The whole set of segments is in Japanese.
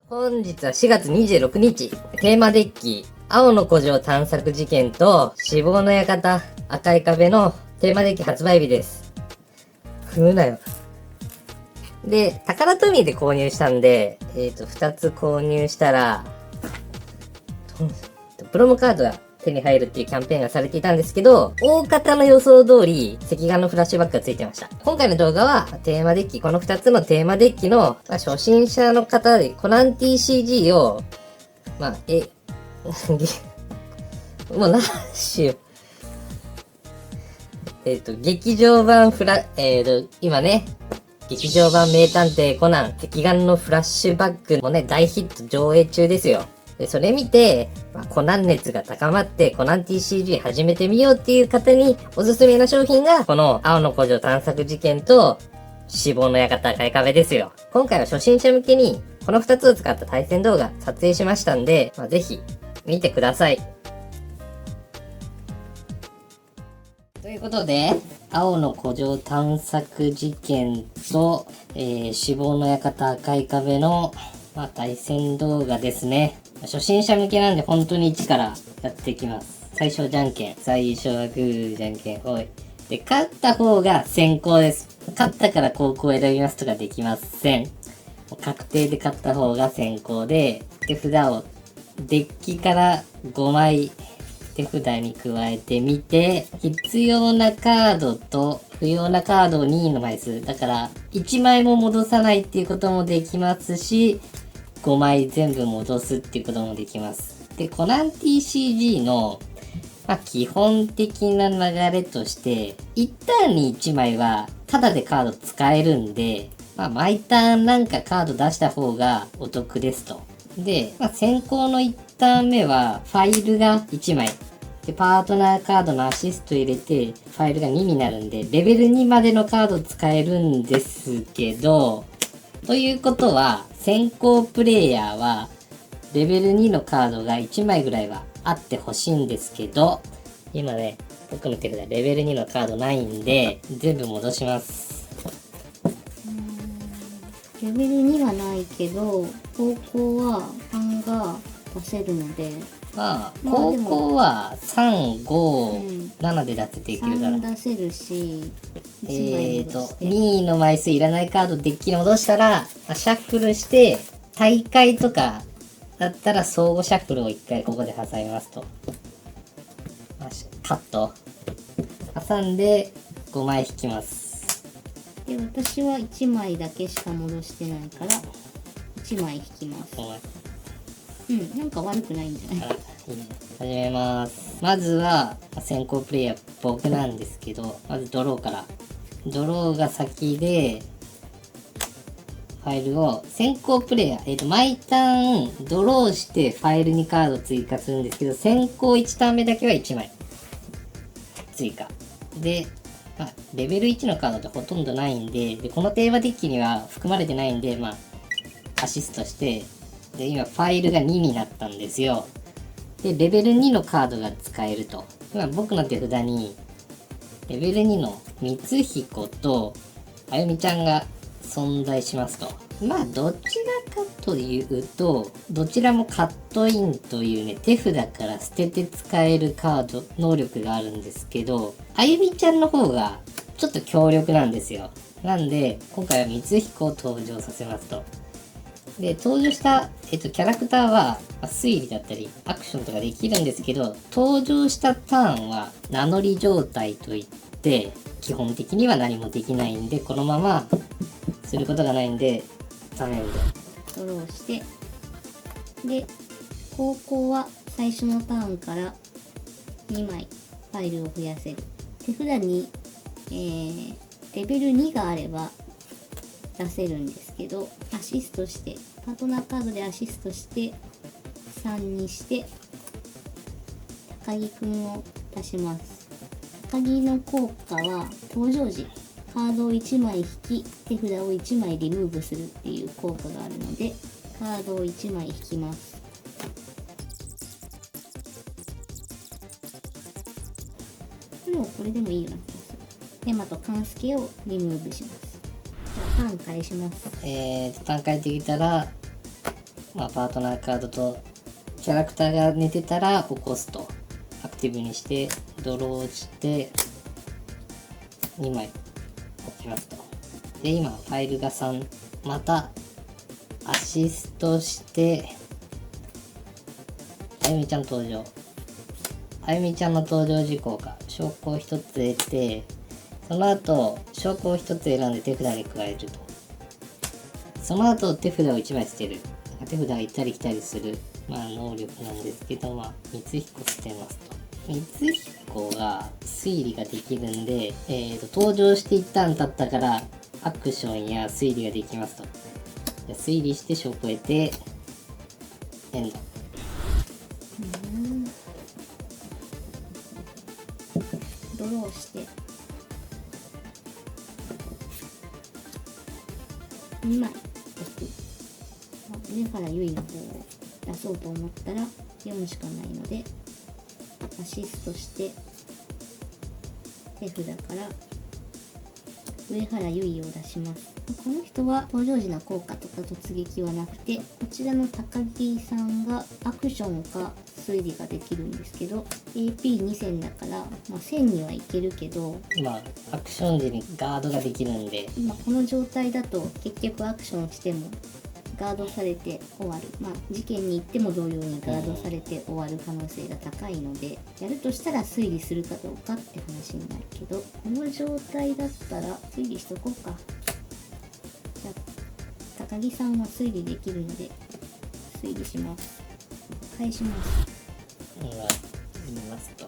本日は4月26日、テーマデッキ、青の古城探索事件と死亡の館、赤い壁のテーマデッキ発売日です。踏むなよ。で、宝トミーで購入したんで、2つ購入したら、プロモカードが手に入るっていうキャンペーンがされていたんですけど、大方の予想通り、赤眼のフラッシュバックがついてました。今回の動画は、テーマデッキ、この2つのテーマデッキの、初心者の方で、コナン TCG を、もうなしよ。劇場版今ね、劇場版名探偵コナン、赤眼のフラッシュバックもね、大ヒット上映中ですよ。で、それ見て、コナン熱が高まって、コナン TCG 始めてみようっていう方におすすめの商品が、この青の古城探索事件と、死亡の館赤い壁ですよ。今回は初心者向けに、この2つを使った対戦動画撮影しましたんで、ぜひ、見てください。ということで、青の古城探索事件と、死亡の館赤い壁の、対戦動画ですね。初心者向けなんで本当に一からやっていきます。最初はじゃんけん。最初はグー、じゃんけん、ほい。で、勝った方が先行です。勝ったから高校を選びますとかできません。確定で勝った方が先行で、手札をデッキから5枚手札に加えてみて、必要なカードと不要なカードを2の枚数。だから、1枚も戻さないっていうこともできますし、5枚全部戻すっていうこともできます。で、コナン TCG の、基本的な流れとして、1ターンに1枚は、タダでカード使えるんで、毎ターンなんかカード出した方がお得ですと。で、先行の1ターン目は、ファイルが1枚。で、パートナーカードのアシスト入れて、ファイルが2になるんで、レベル2までのカード使えるんですけど、ということは、先行プレイヤーは、レベル2のカードが1枚ぐらいはあってほしいんですけど、今ね、僕の手札レベル2のカードないんで、全部戻します。レベル2はないけど、高校は3が出せるので、高校は3、5、7で出せていけるから。3出せるし、2の枚数いらないカードデッキに戻したら、シャッフルして、大会とかだったら相互シャッフルを1回ここで挟みますと。カット。挟んで5枚引きます。で、私は1枚だけしか戻してないから、1枚引きます。なんか悪くないんじゃない？始めます。まずは、先行プレイヤー僕なんですけど、まずドローから。ドローが先で、ファイルを、先行プレイヤー、毎ターンドローしてファイルにカード追加するんですけど、先行1ターン目だけは1枚追加。で、レベル1のカードってほとんどないんで、このテーマデッキには含まれてないんで、アシストして、で、今ファイルが2になったんですよ。で、レベル2のカードが使えると。今僕の手札に、レベル2の光彦とあゆみちゃんが存在しますと。どちらかというと、どちらもカットインというね、手札から捨てて使えるカード、能力があるんですけど、あゆみちゃんの方がちょっと強力なんですよ。なんで、今回は光彦を登場させますと。で、登場した、キャラクターは、推理だったり、アクションとかできるんですけど、登場したターンは、名乗り状態といって、基本的には何もできないんで、このまますることがないんで、ダメで。ドローして、で、高校は最初のターンから2枚ファイルを増やせる。手札に、レベル2があれば出せるんですけど、アシストして、パートナーカードでアシストして3にして高木くんを出します。高木の効果は登場時カードを1枚引き手札を1枚リムーブするっていう効果があるので、カードを1枚引きます。もうこれでもいいような気がする。テマとカンスケをリムーブします。じゃあターン返します。ターン返ってきたらパートナーカードとキャラクターが寝てたら起こすと、アクティブにしてドローして2枚置きますと。で今ファイルが3、またアシストしてあゆみちゃん登場。あゆみちゃんの登場事項が証拠を1つ得て、その後証拠を1つ選んで手札に加えると。その後手札を1枚捨てる。手札が行ったり来たりする能力なんですけど、光彦捨てますと。光彦が推理ができるんで、登場して一旦経ったからアクションや推理ができますと。推理して証拠を得てエンド。ドローして2枚置く。上原ゆいの方を出そうと思ったら4しかないのでアシストして手札から上原ゆいを出します。この人は登場時の効果とか突撃はなくて、こちらの高木さんがアクションか推理ができるんですけど AP2 戦だから、1000にはいけるけど、アクション時にガードができるんで、今この状態だと結局アクションしてもガードされて終わる、事件に行っても同様にガードされて終わる可能性が高いので、やるとしたら推理するかどうかって話になるけど、この状態だったら推理しとこうか。じゃあ高木さんは推理できるので推理します。返します。言いますと、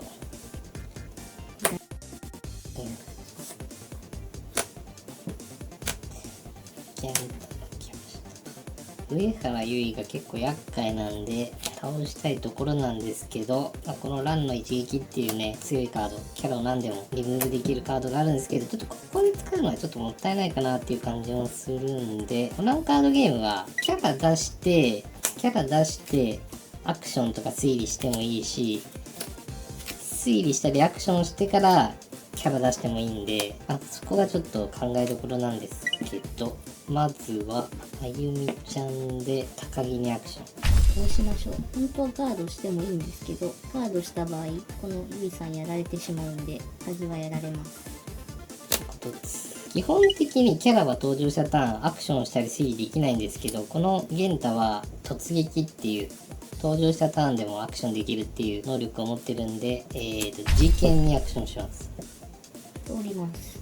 上原ゆいが結構厄介なんで倒したいところなんですけど、この乱の一撃っていうね強いカード、キャラを何でもリムーブできるカードがあるんですけど、ちょっとここで使うのはちょっともったいないかなっていう感じもするんで、このカードゲームはキャラ出してアクションとか推理してもいいし、推理したりアクションしてからキャラ出してもいいんで、そこがちょっと考えどころなんですけど、まずはあゆみちゃんで高木にアクション。どうしましょう。本当はガードしてもいいんですけど、ガードした場合このゆいさんやられてしまうんで高木はやられます。基本的にキャラは登場したターンアクションしたり推理できないんですけど、このゲンタは突撃っていう登場したターンでもアクションできるっていう能力を持ってるんで、事件にアクションします。通ります。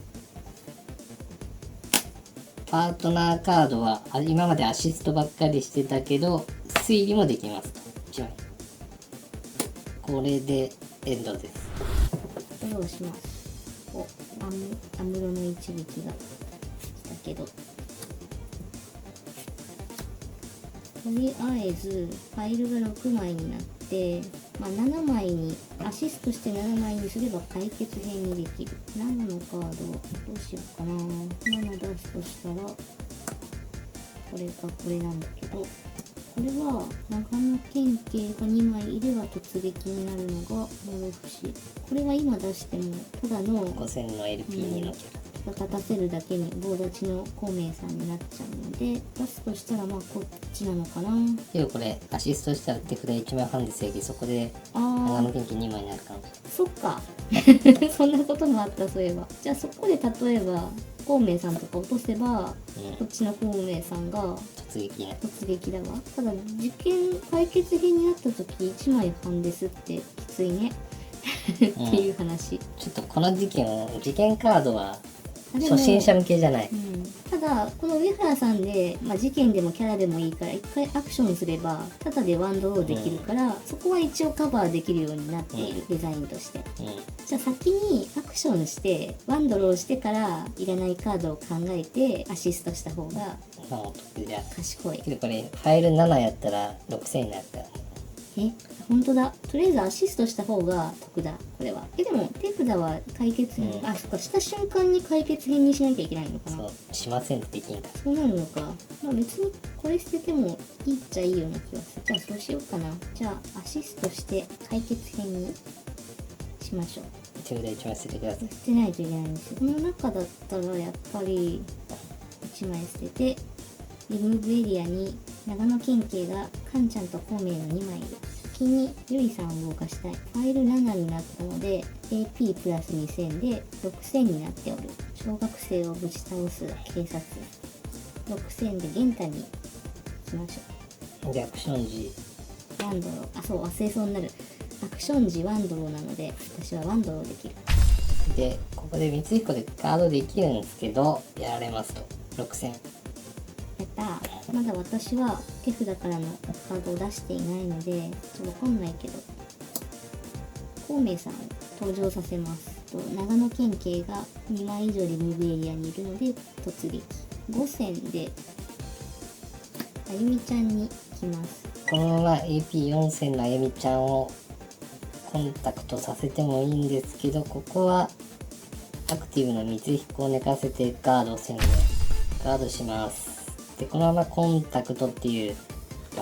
パートナーカードは今までアシストばっかりしてたけど推理もできますと。1枚これでエンドです。ドローします。アムロの一撃が来たけど、とりあえずファイルが6枚になって、7枚にアシストして7枚にすれば解決編にできる。7のカードどうしようかな。7出すとしたらこれかこれなんだけど、これは長野県警が2枚いれば突撃になるのが諸節。これは今出してもただの5000の LP2 のキャラ立たせるだけに棒立ちの孔明さんになっちゃうので、出すとしたらこっちなのかな。でもこれアシストしたら手札1枚半ですよ。そこで長野県警2枚になるかもしれない。そっかそんなこともあった。そういえばじゃあそこで例えば孔明さんとか落とせば、こっちの孔明さんが突撃だわ。ただ事件解決編になった時1枚半ですってきついねっていう話。ちょっとこの事件カードは初心者向けじゃない。ただこの上原さんで、事件でもキャラでもいいから一回アクションすればただでワンドローできるから、そこは一応カバーできるようになっている、デザインとして。じゃあ先にアクションしてワンドローしてからいらないカードを考えてアシストした方が賢い。けどこれファイル7やったら6000になるからね。本当だ。とりあえずアシストした方が得だこれは。でも手札は解決編、そっか、した瞬間に解決編にしなきゃいけないのかな。そうしませんってできんか。そうなるのか。別にこれ捨ててもいいっちゃいいような気がする。じゃあそうしようかな。じゃあアシストして解決編にしましょう。手札1枚捨ててください。捨てないといけないんですよ。この中だったらやっぱり1枚捨ててリムーブエリアに長野県警がカンちゃんと孔明の2枚いる。先にゆりさんを動かしたい。ファイル7になったので AP プラス2000で6000になっておる。小学生をぶち倒す警察。6000で玄太に行きましょでアクション時う。ワンドロー、そう忘れそうになる。アクション時ワンドローなので私はワンドローできる。で、ここで光彦でガードできるんですけど、やられますと6000。やったー。まだ私は手札からのカードを出していないのでちょっとわかんないけど、孔明さんを登場させますと、長野県警が2枚以上リムーブエリアにいるので突撃。5000であゆみちゃんに来ます。このまま AP4000 のあゆみちゃんをコンタクトさせてもいいんですけど、ここはアクティブの光彦を寝かせてガード戦でガードします。でこのままコンタクトっていう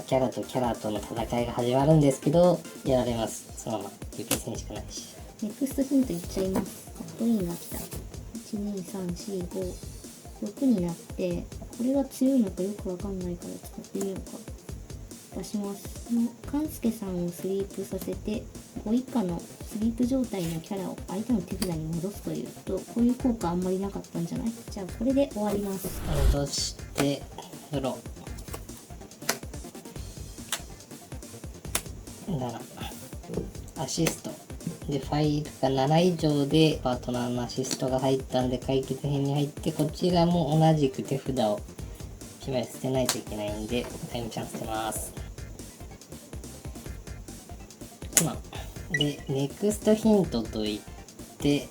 キャラとキャラとの戦いが始まるんですけど、やられます。そのまま AP 戦しかないし。ネクストヒントいっちゃいます。カットインが来た。12345 6になって、これが強いのかよくわかんないから使ってみようか。出します。勘介さんをスリープさせて5以下のスリープ状態のキャラを相手の手札に戻すというと、こういう効果あんまりなかったんじゃない？じゃあこれで終わります。戻してドロー7アシストで、ファイルが7以上でパートナーのアシストが入ったんで解決編に入って、こちらも同じく手札を1枚捨てないといけないんでタイムチャンス捨てます。でネクストヒントといって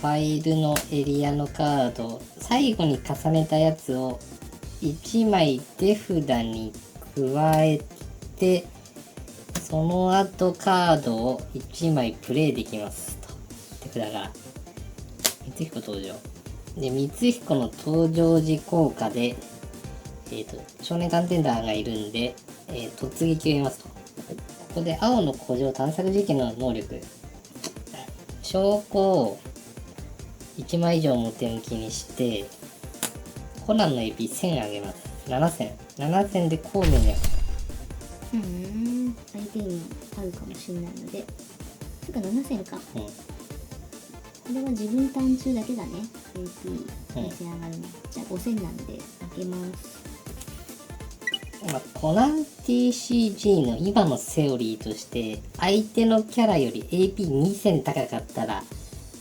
ファイルのエリアのカード最後に重ねたやつを1枚手札に加えて、その後カードを1枚プレイできますと。手札から光彦登場で、光彦の登場時効果で少年探偵団がいるんで、突撃を入れますと。ここで青の古城探索事件の能力、証拠を1枚以上表向きにしてコナンの AP1000 上げます。7000で孔明にやる。相手にあるかもしれないので、つか7000か。これは自分ターン中だけだね。AP に仕上がるの。じゃあ5000なんで開けます。コナン TCG の今のセオリーとして、相手のキャラより AP2000 高かったら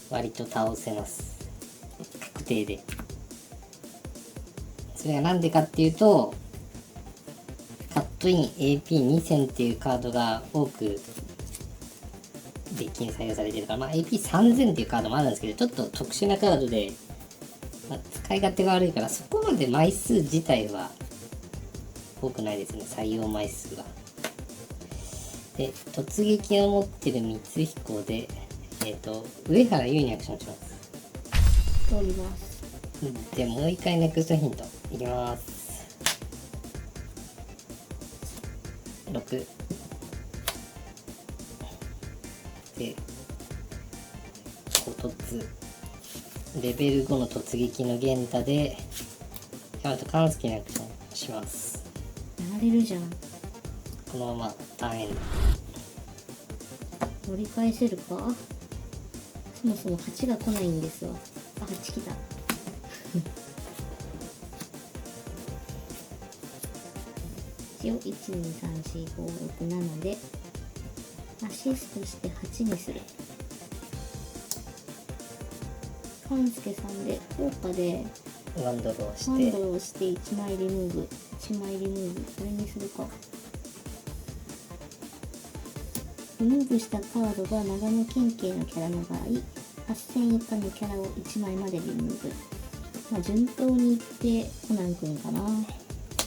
割と倒せます。確定で。それがなんでかっていうと、カットイン AP2000 っていうカードが多くデッキに採用されてるから、AP3000 っていうカードもあるんですけど、ちょっと特殊なカードで、使い勝手が悪いから、そこまで枚数自体は多くないですね、採用枚数が。で、突撃を持ってる光彦で、上原優にアクションします。通ります。で、もう一回ネクストヒントいきます。6で、突レベル5の突撃の源太で、あと勘介にアクションします。やられるじゃん。このままターンエンド。盛り返せるか。そもそも8が来ないんですわ。あ、8来た。一応1234567なのでアシストして8にする。勘介さんで効果でワンドローしてワンドローして1枚リムーブ、1枚リムーブ、これにするか。リムーブしたカードが長野県警のキャラの場合、8000以下のキャラを1枚までリムーブ。順当にいってコナン君かな。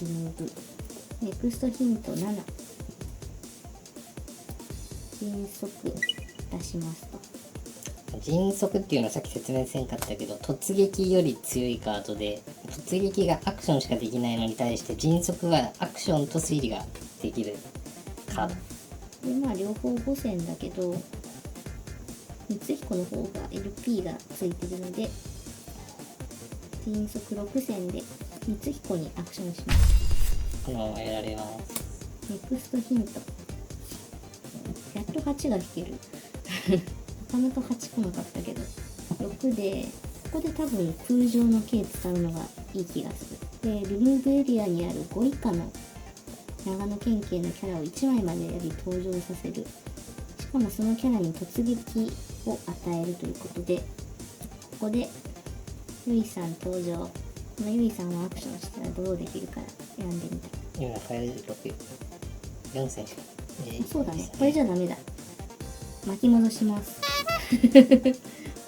リムーブ。ネクストヒント7。迅速出しますと。迅速っていうのはさっき説明せんかったけど、突撃より強いカードで、突撃がアクションしかできないのに対して迅速はアクションと推理ができるカード。で両方5000だけど光彦の方が LP がついてるので迅速6000で光彦にアクションします。このままやられます。ネクストヒント。やっと8が引ける。なかなか8来なかったけど。6で、ここで多分空上のK 使うのがいい気がする。で、リムーブエリアにある5以下の長野県警のキャラを1枚まで選び登場させる。しかもそのキャラに突撃を与えるということで、ここでゆいさん登場。このゆいさんはアクションしたらどうできるから選んでみた。今ファイル6、4戦しか。そうだね。これじゃダメだ。巻き戻します。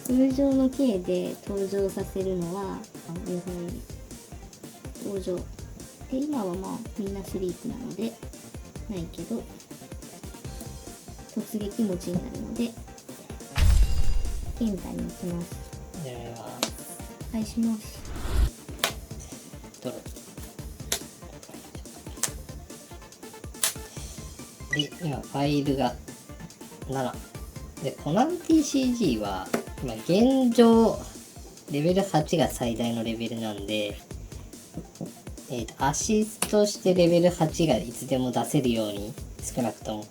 通常の K で登場させるのは、登場。で、今はまあみんなスリープなので、ないけど、突撃持ちになるので、現代に行きます。やめます。返します。ドロー。で、今ファイルが7。で、コナン TCG は、今現状、レベル8が最大のレベルなんで、アシストしてレベル8がいつでも出せるように、少なくとも、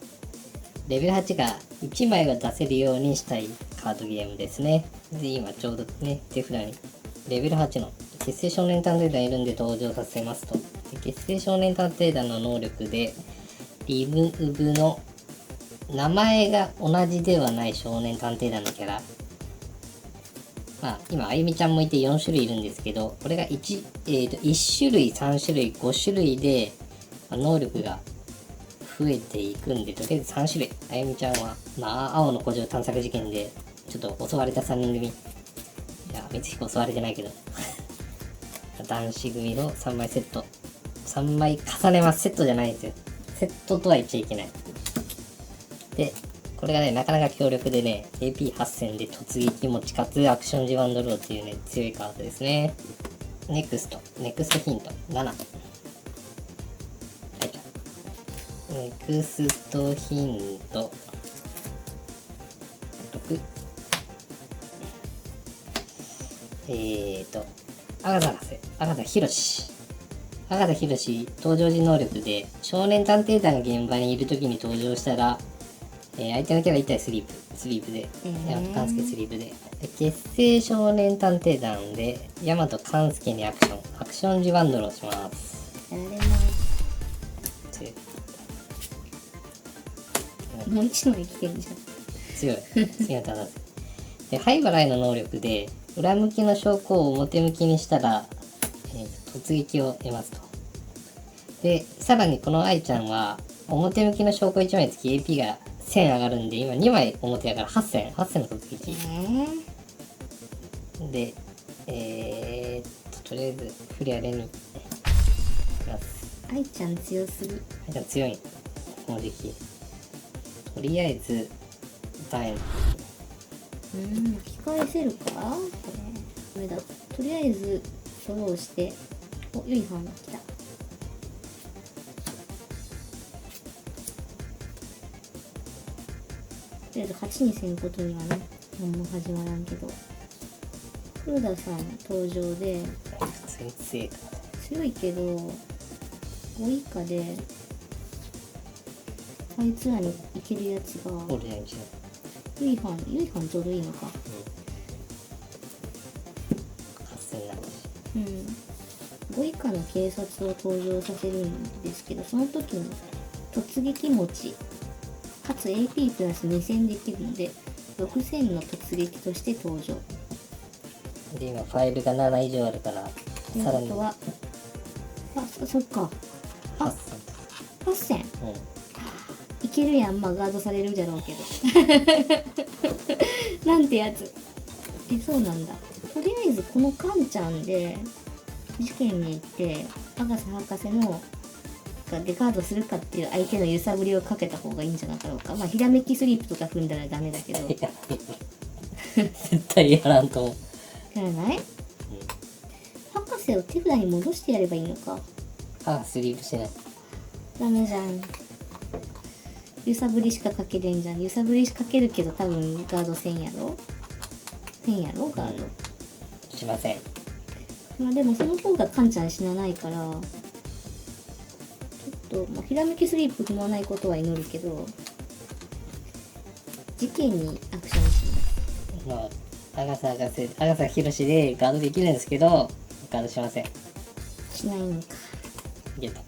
レベル8が1枚は出せるようにしたいカードゲームですね。で、今ちょうどね、手札に、レベル8の結成少年探偵団いるんで登場させますと。で、結成少年探偵団の能力で、リムーブの名前が同じではない少年探偵団のキャラ。まあ、今、あゆみちゃんもいて4種類いるんですけど、これが1種類、3種類、5種類で、能力が増えていくんで、とりあえず3種類。あゆみちゃんは、まあ、青の古城探索事件で、ちょっと襲われた3人組。いや、光彦襲われてないけど。男子組の3枚セット。3枚重ねます。セットじゃないんですよ。セットとは言っちゃいけない。で、これがね、なかなか強力でね、AP8000 で突撃持ちかつアクションジワンドローっていうね、強いカードですね。ネクストヒント、7。はい。ネクストヒント、6。アガ田博士、アガ田博士。アガ田博士、登場時能力で、少年探偵団が現場にいるときに登場したら、相手のキャラ1体スリープで、ヤマト勘介スリープで、結成少年探偵団で、ヤマト勘介にアクションジワンドローします。やられます。強い。もう一枚来てるじゃん。強い。次のターンだぜ。で、灰払いの能力で、裏向きの証拠を表向きにしたら、突撃を得ますと。で、さらにこの愛ちゃんは、表向きの証拠1枚つき AP が1000上がるんで、今2枚表やから8000の突撃。で、とりあえず、フリアレに、いきます。愛ちゃん強すぎ。愛ちゃん強いん。この時期。とりあえず、ダイン。引き返せるかこれ。ダメだ。とりあえず、ソロをして、お、ゆいはんが来た。とりあえず8にせんことにはね、何も始まらんけど。黒田さん登場で、普通に強いか強いけど、5以下で、あいつらにいけるやつが、ら。オールじゃんじゃん。ゆいはんちょうどいいのか。8000になるし。5以下の警察を登場させるんですけど、その時に突撃持ちかつ AP プラス2000できるので6000の突撃として登場。で、今ファイルが7以上あるから、さらにあとはそっか8000。 8000いけるやん。まあガードされるじゃろうけどなんてやつ。そうなんだ。とりあえずこのカンちゃんで事件に行ってアガサ博士のがデカードするかっていう相手の揺さぶりをかけた方がいいんじゃなかろうか。まあひらめきスリープとか踏んだらダメだけどいや絶対やらんと思う。やらない、博士を手札に戻してやればいいのか。スリープしてない。ダメじゃん。揺さぶりしかかけれんじゃん。揺さぶりしかけるけど多分ガードせんやろガード、しません。まあでもその方がカンちゃん死なないからと、ひらめきスリープ踏まないことは祈るけど、事件にアクションします。アガサヒロシでガードできるんですけど、ガードしません。しないのか。ゲット。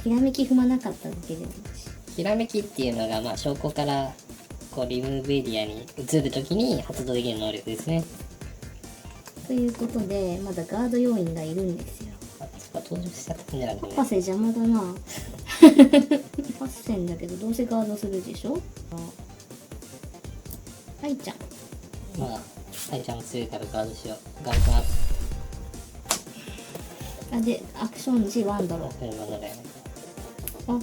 ひらめき踏まなかっただけでもいいし。ひらめきっていうのが、証拠からこうリムーブエリアに移るときに発動できる能力ですね。ということで、まだガード要員がいるんですよ。そっか、登場しちゃったんじゃなくてね。博士邪魔だな。8戦だけどどうせガードするでしょ。愛ちゃん。愛ちゃんも強いからガードしよう。ガードします。で、アクション時ワンドロー。車のね。ま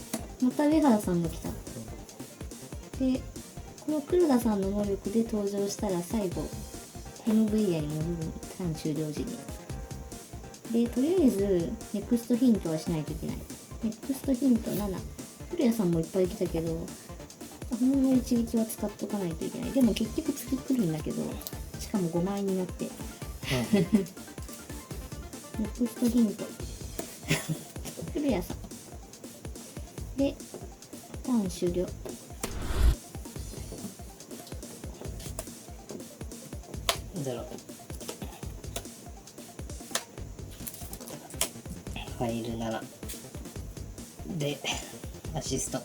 た上原さんが来た。で、この黒田さんの能力で登場したら最後 MVI に乗るターン終了時に。で、とりあえずネクストヒントはしないといけない。ネクストヒント7。古谷さんもいっぱい来たけど、本物の一撃は使っとかないといけない。でも結局次来るんだけど、しかも5枚になって。ネクストヒント。古谷さん。で、ターン終了。0。ファイル7。で、アシスト。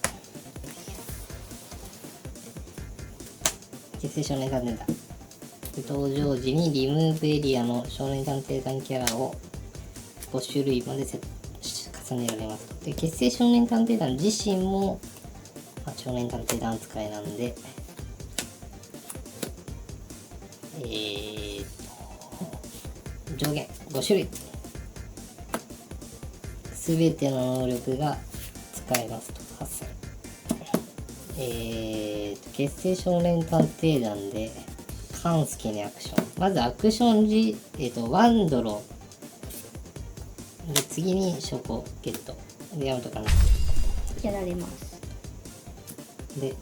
結成少年探偵団。登場時にリムーブエリアの少年探偵団キャラを5種類まで重ねられます。で、結成少年探偵団自身も、少年探偵団扱いなんで、上限5種類。すべての能力が使えますと。8000。結成少年探偵団で、カンスケにアクション。まずアクション時、ワンドロー。で、次に証拠ゲット。で、ヤマトカンスやられます。ケ。で、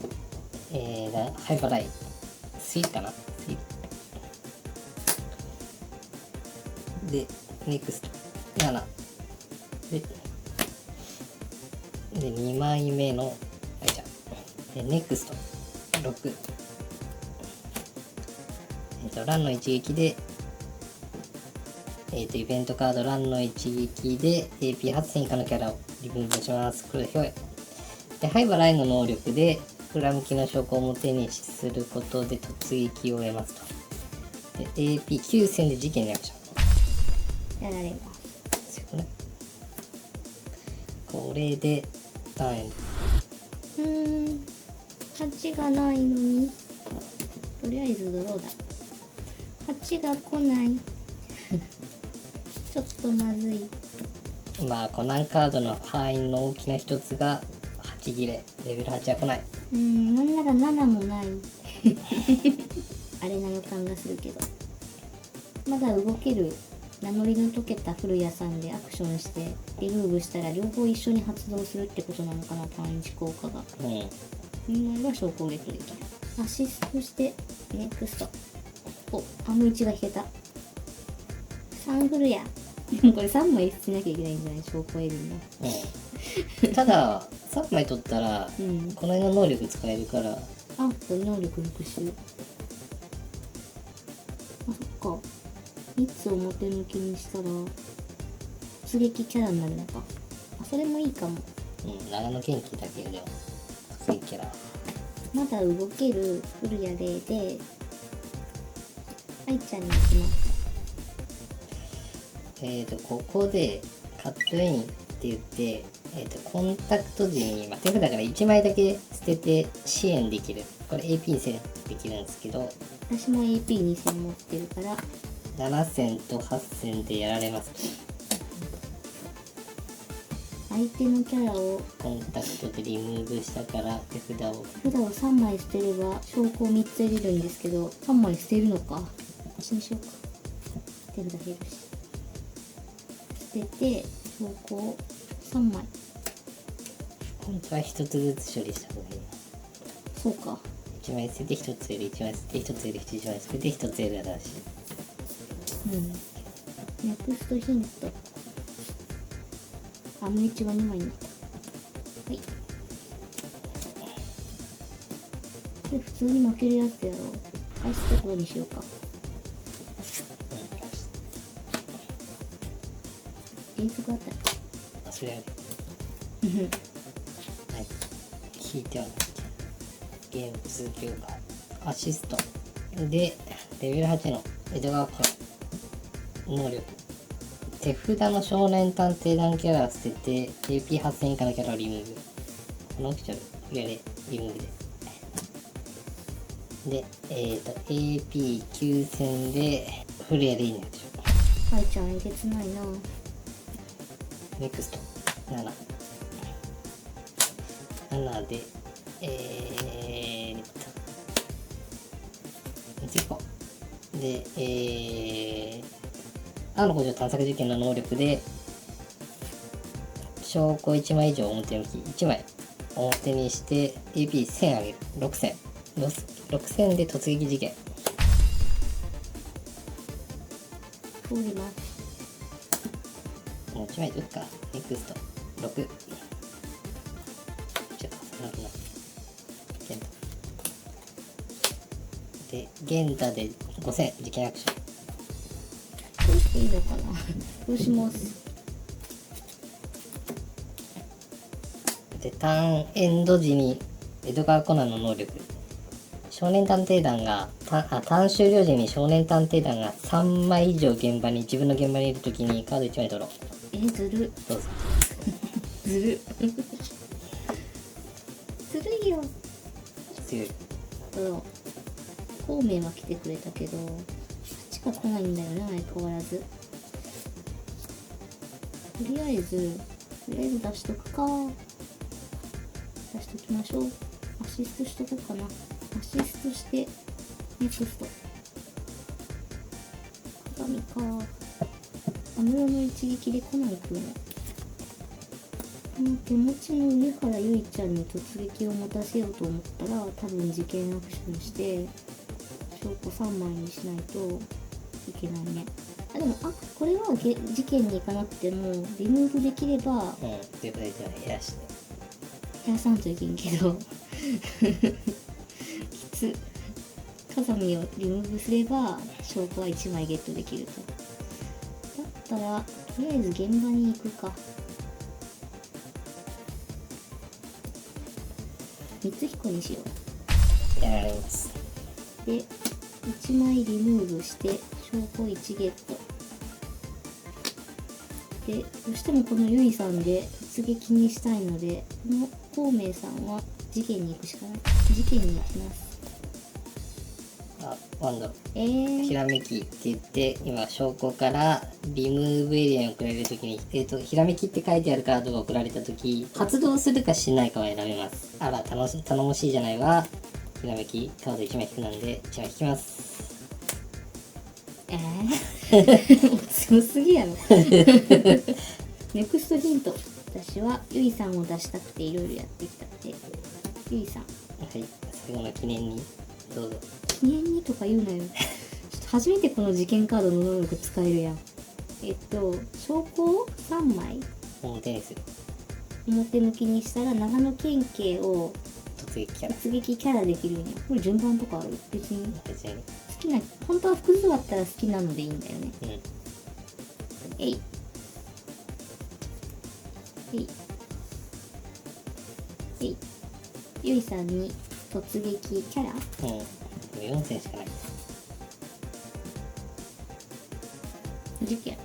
ハイパーライ。スイかなスイ。で、ネクスト。7。で、2枚目の、で、ネクスト。6。ランの一撃で、イベントカードランの一撃で AP8000 以下のキャラをリムーブします。これでで、ハイバライの能力で裏向きの証拠を表にすることで突撃を得ますと。で、AP9000 で事件にアクション。やられます。これでターンエンド。8がないのに、とりあえずドローだ。8が来ないちょっとまずい。コナンカードの範囲の大きな一つが8切れ。レベル8は来ない。なんなら7もないあれな予感がするけど、まだ動ける名乗りの解けた古谷さんでアクションしてリムーブしたら両方一緒に発動するってことなのかな。単一効果が今は小攻撃できる。アシストしてネクスト。アム1が引けた。3古谷でもこれ3枚捨てなきゃいけないんじゃない。証拠得るんだ。ただ3枚取ったら、この辺の能力使えるから。能力復習。そっか。3つ表向きにしたら突撃キャラになるのか。それもいいかも。長野元気だけど突撃キャラ。まだ動ける古谷霊で愛ちゃんに行きます。ここでカットインって言って、コンタクト時に、手札から1枚だけ捨てて支援できる。これ AP 戦できるんですけど、私も AP2 戦持ってるから7戦と8戦でやられます。相手のキャラをコンタクトでリムーブしたから手札を3枚捨てれば証拠を3つ得れるんですけど、3枚捨てるのか。私にしようか。手札減るし。捨てて証拠を3枚。本当は1つずつ処理した方がいい。そうか。1枚捨てて1つ得る、1枚捨てて1つ得る、1枚捨てて1つ得るだし。ネクストヒント。アム1が2枚になった。はい。これ普通に負けるやつやろ。アイスところにしようか。原則あったらあ、それやる。はい。引いてはゲーム続きをアシストでレベル8の江戸川区の能力、手札の少年探偵団キャラを捨てて AP8000 以下のキャラをリムーブ。このオプションフレアでリムーブでAP9000 でフレアでいいんでしょ。愛ちゃんえげつないな。ネクスト7で次行こう。で青の工場探索事件の能力で証拠1枚以上表向き1枚表にして AP1000 上げる。6000で突撃事件。通ります。もう1枚取るか。ネクスト6。ちょっと重なるな。でゲンタで5000事件アクション。こうしていいのかな。どうします。でターンエンド時に江戸川コナンの能力、少年探偵団がターン終了時に少年探偵団が3枚以上自分の現場にいるときにカード1枚取ろう。ずる。どうぞ。ずる。ずるいよ。強い。孔明は来てくれたけど、こっちが来ないんだよな、相変わらず。とりあえず出しとくか。出しときましょう。アシストしとこうかな。アシストして、ネクスト。鏡か。安室の一撃でコナン君。この手持ちの上からゆいちゃんに突撃を持たせようと思ったら、多分事件アクションして、証拠3枚にしないといけないね。でも、これは事件に行かなくても、リムーブできれば、ということでじゃあ減らして。減らさんといけんけど、きつ。風見をリムーブすれば、証拠は1枚ゲットできると。だったら、とりあえず現場に行くか。光彦にしよやられます。う。で、1枚リムーブして証拠1ゲットで、どうしてもこのゆいさんで突撃にしたいので、この孔明さんは事件に行くしかない。事件に行きます。ワンドひらめきって言って今証拠からリムーブエリアに送られるときに、ひらめきって書いてあるカードが送られたとき、発動するかしないかは選べます。あら頼もしいじゃないわ。ひらめきカード1枚引くなんで1枚引きます。強すぎやろ。ネクストヒント。私はゆいさんを出したくていろいろやってきたので、ゆいさん、はい、最後の記念にどうぞ。記念にとか言うなよ。ちょっと初めてこの事件カードの能力使えるやん。証拠を3枚表にする。表向きにしたら長野県警を突撃キャラ。突撃キャラできるんや。これ順番とかある？別に好別に。きな、本当は複数あったら好きなのでいいんだよね。えいえいえい。ゆいさんに突撃キャラ4戦しかない。事件。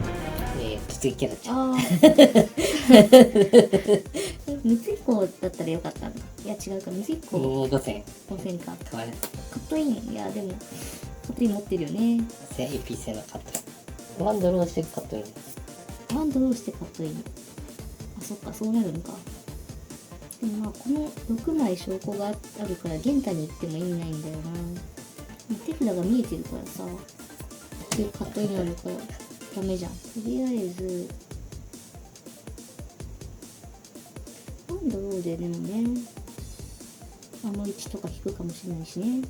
突撃キャラちゃう。ああ。三彦だったらよかったんだ。いや違うか、三彦。もう5戦。5戦か。変わる。カットイン。いやでも、カットイン持ってるよね。AP 戦のカット。ワンドローしてカットイン。ワンドローしてカットイン。あ、そっか、そうなるのか。でもまあ、この6枚証拠があるから、玄太に行っても意味ないんだよな。手札が見えてるからさ、でカットインあるからダメじゃん。とりあえず、ワンドローででもね、1とか引くかもしれないしね。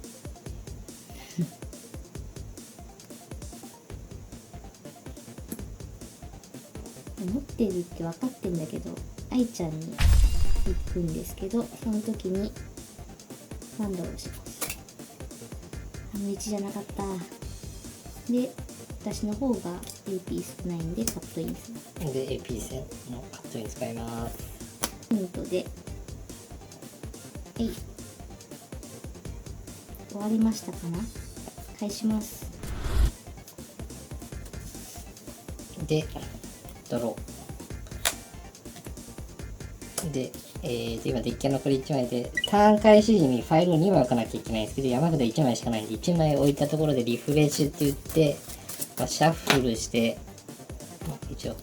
持ってるって分かってんだけど、愛ちゃんに行くんですけど、その時にハンドルをします。1じゃなかった。で、私の方が AP 少ないんでカットインする。で AP 線のカットイン使います。ヒントで、終わりましたかな。返します。でドローで、今デッキが残り1枚で、ターン開始時にファイルを2枚置かなきゃいけないんですけど、山札1枚しかないんで、1枚置いたところでリフレッシュって言って、シャッフルして、一応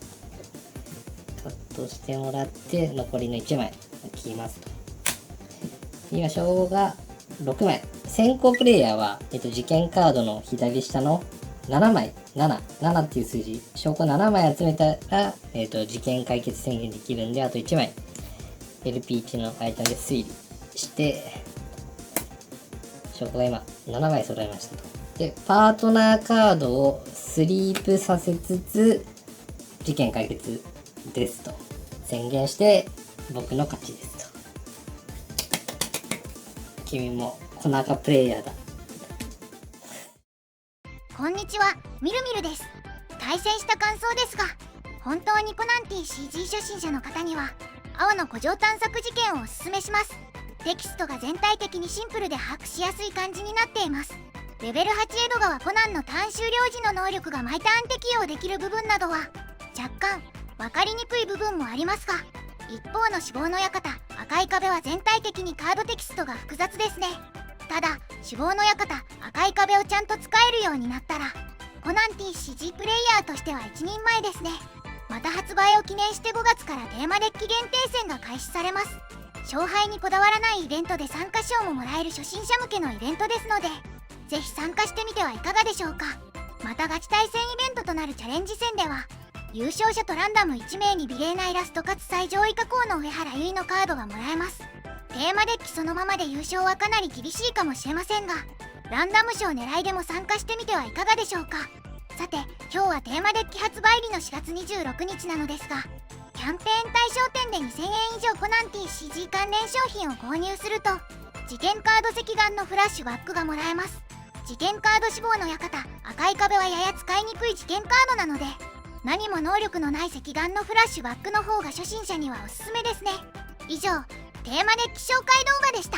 カットしてもらって、残りの1枚切りますと。今、証が6枚。先行プレイヤーは、事件カードの左下の7枚、7っていう数字、証拠7枚集めたら、事件解決宣言できるんで、あと1枚、LP1 のアイテムで推理して、証拠が今、7枚揃いましたと。で、パートナーカードをスリープさせつつ、事件解決ですと宣言して、僕の勝ちですと。君もコナカプレイヤーだ。こんにちは、みるみるです。対戦した感想ですが、本当にコナン TCG 初心者の方には青の古城探索事件をおすすめします。テキストが全体的にシンプルで把握しやすい感じになっています。レベル8エドガはコナンのターン終了時の能力が毎ターン適用できる部分などは若干分かりにくい部分もありますが、一方の死亡の館赤い壁は全体的にカードテキストが複雑ですね。ただ死亡の館赤い壁をちゃんと使えるようになったらコナン TCG プレイヤーとしては一人前ですね。また発売を記念して5月からテーマデッキ限定戦が開始されます。勝敗にこだわらないイベントで参加賞ももらえる初心者向けのイベントですので、ぜひ参加してみてはいかがでしょうか。またガチ対戦イベントとなるチャレンジ戦では優勝者とランダム1名に美麗なイラストかつ最上位加工の上原結衣のカードがもらえます。テーマデッキそのままで優勝はかなり厳しいかもしれませんが、ランダム賞狙いでも参加してみてはいかがでしょうか。さて今日はテーマデッキ発売日の4月26日なのですが、キャンペーン対象店で2000円以上コナン TCG 関連商品を購入すると事件カード石眼のフラッシュバックがもらえます。事件カード志望の館赤い壁はやや使いにくい事件カードなので、何も能力のない石眼のフラッシュバックの方が初心者にはおすすめですね。以上テーマデッキ紹介動画でした。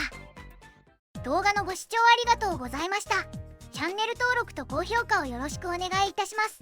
動画のご視聴ありがとうございました。チャンネル登録と高評価をよろしくお願いいたします。